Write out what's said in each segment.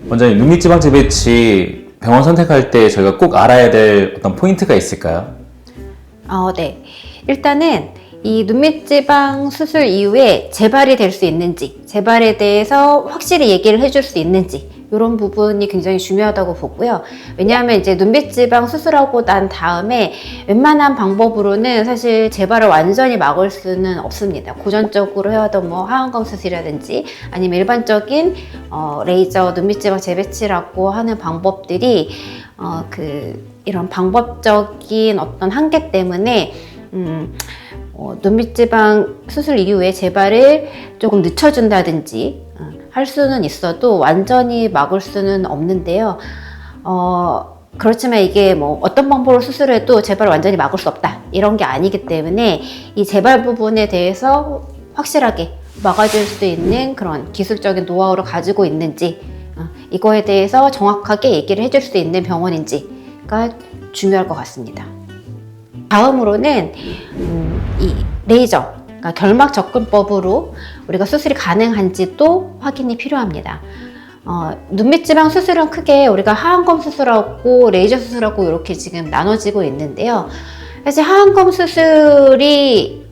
원장님, 눈밑지방 재배치 병원 선택할 때 저희가 꼭 알아야 될 어떤 포인트가 있을까요? 네. 일단은 이 눈밑지방 수술 이후에 재발이 될 수 있는지, 재발에 대해서 확실히 얘기를 해줄 수 있는지, 이런 부분이 굉장히 중요하다고 보고요. 왜냐하면 이제 눈밑지방 수술하고 난 다음에 웬만한 방법으로는 사실 재발을 완전히 막을 수는 없습니다. 고전적으로 해왔던 뭐 하안검 수술이라든지 아니면 일반적인 레이저 눈밑지방 재배치라고 하는 방법들이 이런 방법적인 어떤 한계 때문에 눈밑지방 수술 이후에 재발을 조금 늦춰준다든지 할 수는 있어도 완전히 막을 수는 없는데요. 그렇지만 이게 뭐 어떤 방법으로 수술해도 재발을 완전히 막을 수 없다, 이런 게 아니기 때문에 이 재발 부분에 대해서 확실하게 막아줄 수 있는 그런 기술적인 노하우를 가지고 있는지, 이거에 대해서 정확하게 얘기를 해줄 수 있는 병원인지가 중요할 것 같습니다. 다음으로는 이 레이저, 그러니까 결막 접근법으로 우리가 수술이 가능한지도 확인이 필요합니다. 눈밑지방 수술은 크게 우리가 하안검 수술하고 레이저 수술하고 이렇게 지금 나눠지고 있는데요. 사실 하안검 수술이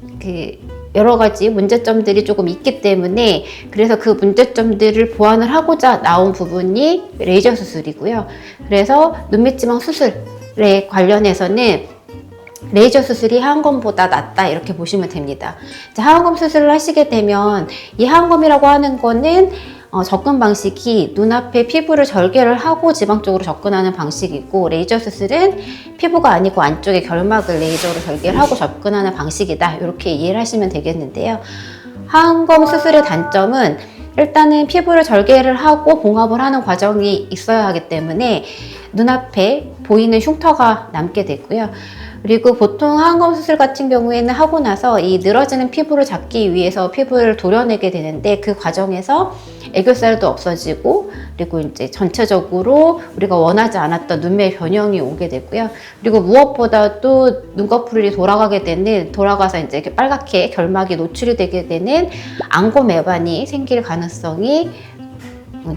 여러 가지 문제점들이 조금 있기 때문에, 그래서 그 문제점들을 보완을 하고자 나온 부분이 레이저 수술이고요. 그래서 눈밑지방 수술에 관련해서는 레이저 수술이 하안검보다 낫다, 이렇게 보시면 됩니다. 하안검 수술을 하시게 되면 이 하안검이라고 하는 거는 접근 방식이 눈앞에 피부를 절개를 하고 지방 쪽으로 접근하는 방식이고, 레이저 수술은 피부가 아니고 안쪽에 결막을 레이저로 절개를 하고 접근하는 방식이다, 이렇게 이해를 하시면 되겠는데요. 하안검 수술의 단점은 일단은 피부를 절개를 하고 봉합을 하는 과정이 있어야 하기 때문에 눈앞에 보이는 흉터가 남게 되고요. 그리고 보통 하안검 수술 같은 경우에는 하고 나서 이 늘어지는 피부를 잡기 위해서 피부를 도려내게 되는데, 그 과정에서 애교살도 없어지고, 그리고 이제 전체적으로 우리가 원하지 않았던 눈매 변형이 오게 되고요. 그리고 무엇보다도 눈꺼풀이 돌아가서 이제 이렇게 빨갛게 결막이 노출이 되게 되는 안검외반이 생길 가능성이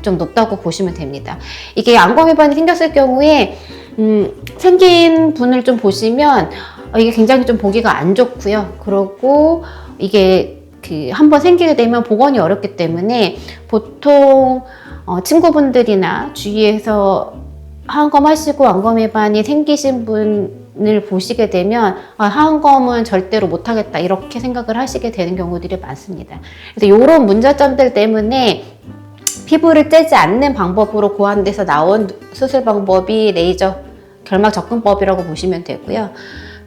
좀 높다고 보시면 됩니다. 이게 안검외반이 생겼을 경우에 생긴 분을 좀 보시면 이게 굉장히 좀 보기가 안 좋고요. 그리고 이게 한번 생기게 되면 복원이 어렵기 때문에 보통 친구분들이나 주위에서 하안검 하시고 안검외반이 생기신 분을 보시게 되면 하안검은 절대로 못하겠다, 이렇게 생각을 하시게 되는 경우들이 많습니다. 그래서 이런 문제점들 때문에 피부를 째지 않는 방법으로 고안돼서 나온 수술 방법이 레이저 결막 접근법이라고 보시면 되고요.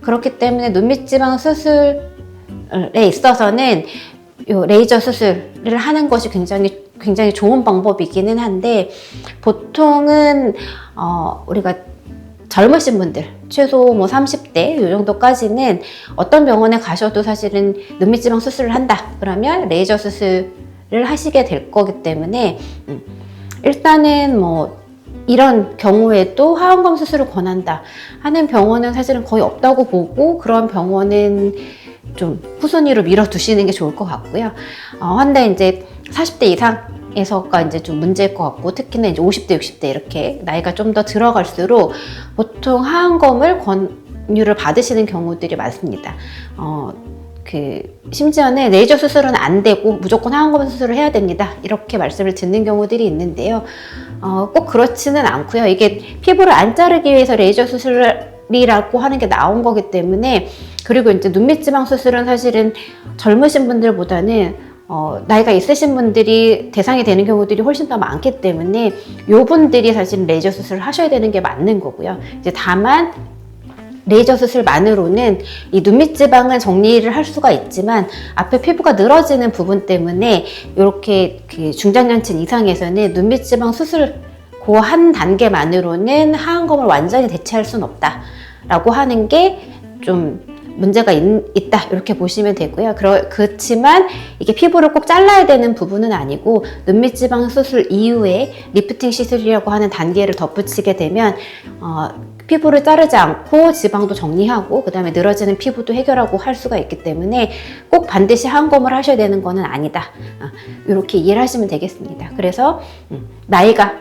그렇기 때문에 눈밑지방 수술에 있어서는 요 레이저 수술을 하는 것이 굉장히 좋은 방법이기는 한데, 보통은 우리가 젊으신 분들, 최소 뭐 30대 이 정도까지는 어떤 병원에 가셔도 사실은 눈밑지방 수술을 한다 그러면 레이저 수술을 하시게 될 거기 때문에 일단은 뭐 이런 경우에도 하안검 수술을 권한다 하는 병원은 사실은 거의 없다고 보고, 그런 병원은 좀 후순위로 밀어두시는 게 좋을 것 같고요. 근데 이제 40대 이상에서가 이제 좀 문제일 것 같고, 특히나 이제 50대, 60대 이렇게 나이가 좀 더 들어갈수록 보통 하안검을 권유를 받으시는 경우들이 많습니다. 심지어는 레이저 수술은 안 되고 무조건 하안검 수술을 해야 됩니다, 이렇게 말씀을 듣는 경우들이 있는데요. 꼭 그렇지는 않고요. 이게 피부를 안 자르기 위해서 레이저 수술이라고 하는 게 나온 거기 때문에, 그리고 이제 눈밑지방 수술은 사실은 젊으신 분들보다는 나이가 있으신 분들이 대상이 되는 경우들이 훨씬 더 많기 때문에 요 분들이 사실 레이저 수술을 하셔야 되는 게 맞는 거고요. 이제 다만 레이저 수술만으로는 이 눈밑지방은 정리를 할 수가 있지만 앞에 피부가 늘어지는 부분 때문에 이렇게 중장년층 이상에서는 눈밑지방 수술 그 한 단계만으로는 하안검을 완전히 대체할 수는 없다 라고 하는 게 좀 문제가 있다, 이렇게 보시면 되고요. 그렇지만 이게 피부를 꼭 잘라야 되는 부분은 아니고, 눈밑지방 수술 이후에 리프팅 시술이라고 하는 단계를 덧붙이게 되면 피부를 자르지 않고 지방도 정리하고 그 다음에 늘어지는 피부도 해결하고 할 수가 있기 때문에 꼭 반드시 하안검을 하셔야 되는 거는 아니다, 이렇게 이해를 하시면 되겠습니다. 그래서 나이가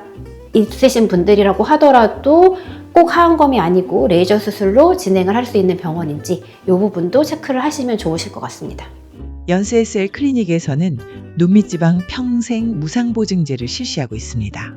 있으신 분들이라고 하더라도 꼭 하안검이 아니고 레이저 수술로 진행을 할 수 있는 병원인지 이 부분도 체크를 하시면 좋으실 것 같습니다. 연세SL 클리닉에서는 눈밑지방 평생 무상보증제를 실시하고 있습니다.